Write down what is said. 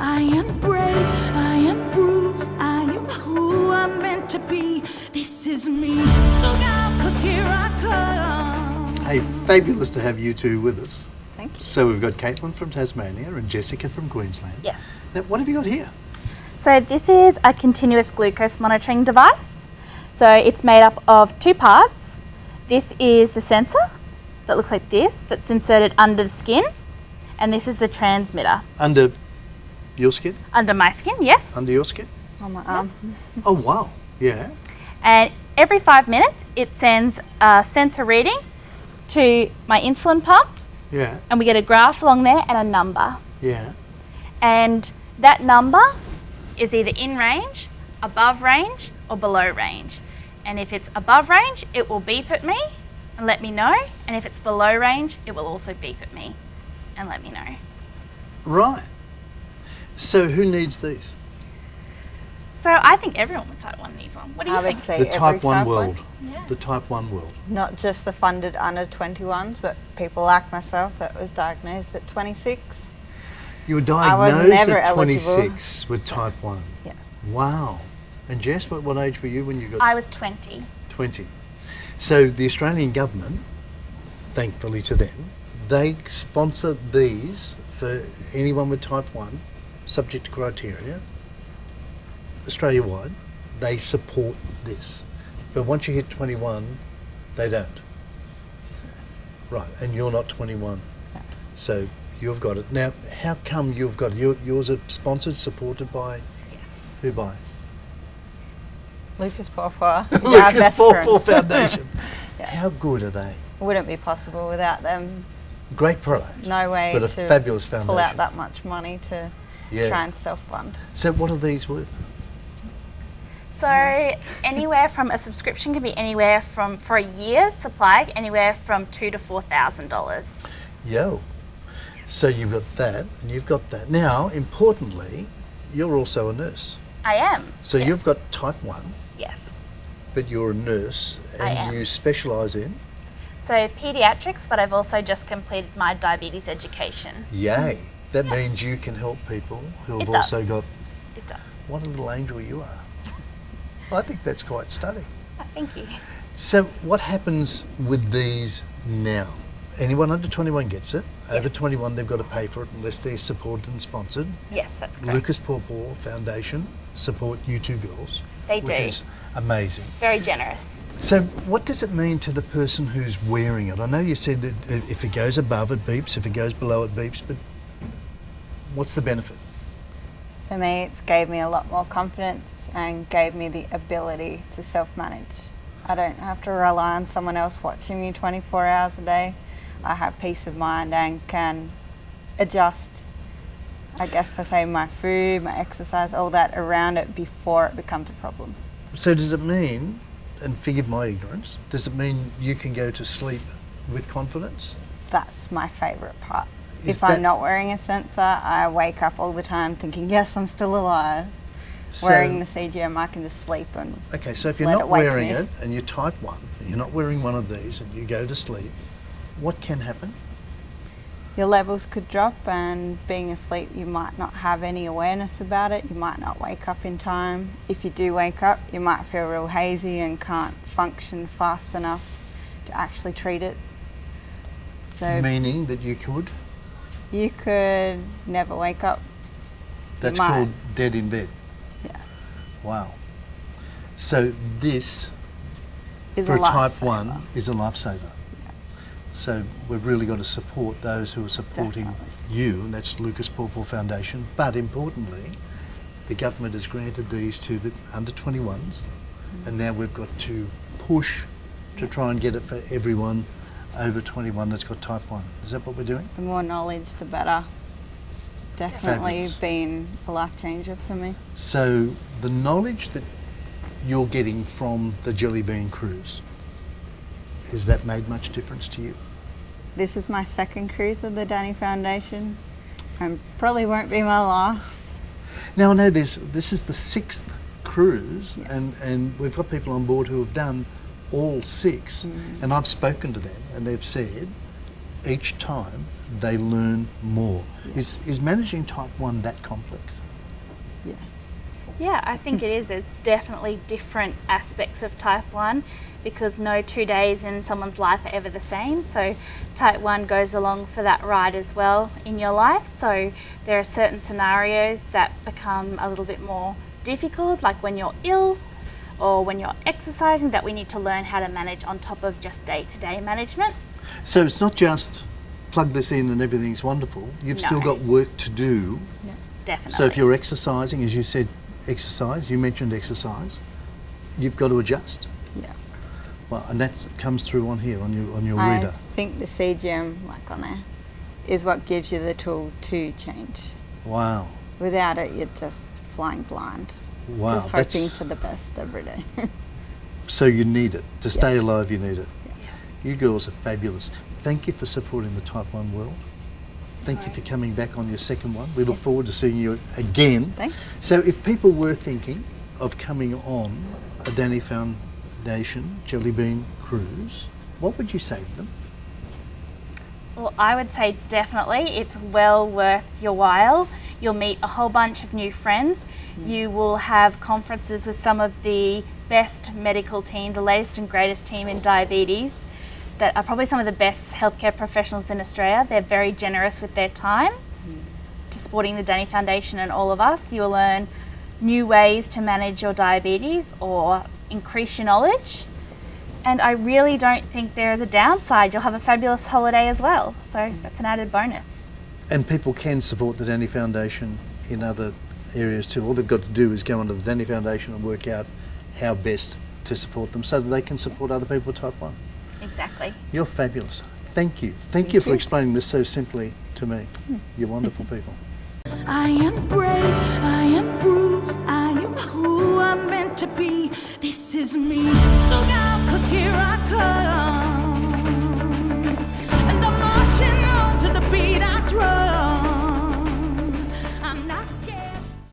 I am brave, I am bruised, I am who I'm meant to be. This is me. Look out, 'cause here I come. Hey, fabulous to have you two with us. Thank you. So we've got Caitlin from Tasmania and Jessica from Queensland. Yes. Now, what have you got here? So this is a continuous glucose monitoring device. So it's made up of two parts. This is the sensor that looks like this, that's inserted under the skin. And this is the transmitter. Under your skin? Under my skin, yes. Under your skin? On my arm. Oh, wow. Yeah. And every 5 minutes, it sends a sensor reading to my insulin pump. Yeah. And we get a graph along there and a number. Yeah. And that number is either in range, above range, or below range. And if it's above range, it will beep at me and let me know. And if it's below range, it will also beep at me and let me know. Right. So who needs these? So I think everyone with type 1 needs one. What do you I think? would say The every type 1 type world. Yeah. The type 1 world. Not just the funded under 21s, but people like myself that was diagnosed at 26. You were was diagnosed never at eligible. 26 with type 1. Yes. Wow. And Jess, what age were you when you got I was 20. 20? So the Australian government, thankfully to them, they sponsor these for anyone with type 1, subject to criteria, Australia-wide. They support this. But once you hit 21, they don't. Right, and you're not 21. No. So you've got it. Now, how come you've got it? Yours are sponsored, supported by, Yes. who by? Lucas Pawpaw. Lucas Pawpaw Foundation. Yes. How good are they? Wouldn't be possible without them. Great product. No way But a to fabulous foundation. pull out that much money to Yeah. try and self-fund. So what are these worth? So anywhere from a subscription can be anywhere from, for a year's supply, anywhere from $2,000 to $4,000. Yo. So you've got that and you've got that. Now, importantly, you're also a nurse. I am. So yes. you've got type 1, Yes. but you're a nurse I and am. you specialise in? So pediatrics, but I've also just completed my diabetes education. Yay. That means you can help people who have It does. also got... It does. What a little angel you are. I think that's quite stunning. Oh, thank you. So what happens with these now? Anyone under 21 gets it. Over Yes. 21, they've got to pay for it unless they're supported and sponsored. Yes, that's correct. Lucas Pawpaw Foundation support you two girls. They which do. is amazing. Very generous. So what does it mean to the person who's wearing it? I know you said that if it goes above it beeps, if it goes below it beeps, but what's the benefit? For me, it's gave me a lot more confidence and gave me the ability to self-manage. I don't have to rely on someone else watching me 24 hours a day. I have peace of mind and can adjust, I guess I say, my food, my exercise, all that around it before it becomes a problem. So does it mean, and forgive my ignorance, does it mean you can go to sleep with confidence? That's my favourite part. Is If I'm that- not wearing a sensor, I wake up all the time thinking, yes, I'm still alive. So, Wearing the CGM, I can just sleep and okay, so if you're let not it wake wearing me. it and you're type 1, and you're not wearing one of these and you go to sleep, what can happen? your levels could drop, and being asleep you might not have any awareness about it. You might not wake up in time. If you do wake up, you might feel real hazy and can't function fast enough to actually treat it. So Meaning that you could? you could never wake up. That's might. called dead in bed. Yeah. Wow. So this, Is for a a type lifesaver. 1, is a lifesaver. So we've really got to support those who are supporting Definitely. you, and that's Lucas Pawpaw Foundation. But importantly, the government has granted these to the under 21s, and now we've got to push to try and get it for everyone over 21 that's got type 1. Is that what we're doing? The more knowledge, the better. Definitely Fabulous. been a life changer for me. So the knowledge that you're getting from the Jelly Bean Cruise, has that made much difference to you? This is my second cruise of the DANII Foundation, and probably won't be my last. Now I know this is the 6th cruise, and we've got people on board who have done all 6, and I've spoken to them and they've said each time they learn more. Is managing type 1 that complex? Yes. Yeah, I think it is. There's definitely different aspects of type 1 because no 2 days in someone's life are ever the same. So type 1 goes along for that ride as well in your life. So there are certain scenarios that become a little bit more difficult, like when you're ill or when you're exercising, that we need to learn how to manage on top of just day-to-day management. So it's not just plug this in and everything's wonderful. You've still No. got work to do. Definitely. So if you're exercising, as you said, exercise, you mentioned exercise, you've got to adjust. Yeah. Well, and that comes through on here, on your I reader. think the CGM, like on there, is what gives you the tool to change. Wow. Without it, you're just flying blind. Wow. Just hoping for the best every day. So you need it. To stay alive, you need it. Yes. You girls are fabulous. Thank you for supporting the type 1 world. Thank you for coming back on your second one. We look forward to seeing you again. Thanks. So if people were thinking of coming on a DANII Foundation Jelly Bean cruise, what would you say to them? Well, I would say definitely it's well worth your while. You'll meet a whole bunch of new friends. You will have conferences with some of the best medical team, the latest and greatest team in diabetes, that are probably some of the best healthcare professionals in Australia. They're very generous with their time to supporting the DANII Foundation and all of us. You will learn new ways to manage your diabetes or increase your knowledge. And I really don't think there is a downside. You'll have a fabulous holiday as well. So that's an added bonus. And people can support the DANII Foundation in other areas too. All they've got to do is go onto the DANII Foundation and work out how best to support them so that they can support other people with type 1. Exactly. You're fabulous. Thank you. Thank you for explaining this so simply to me. You're wonderful people. I am brave, I am bruised, I am who I'm meant to be. This is me. Look out, 'cause here I come.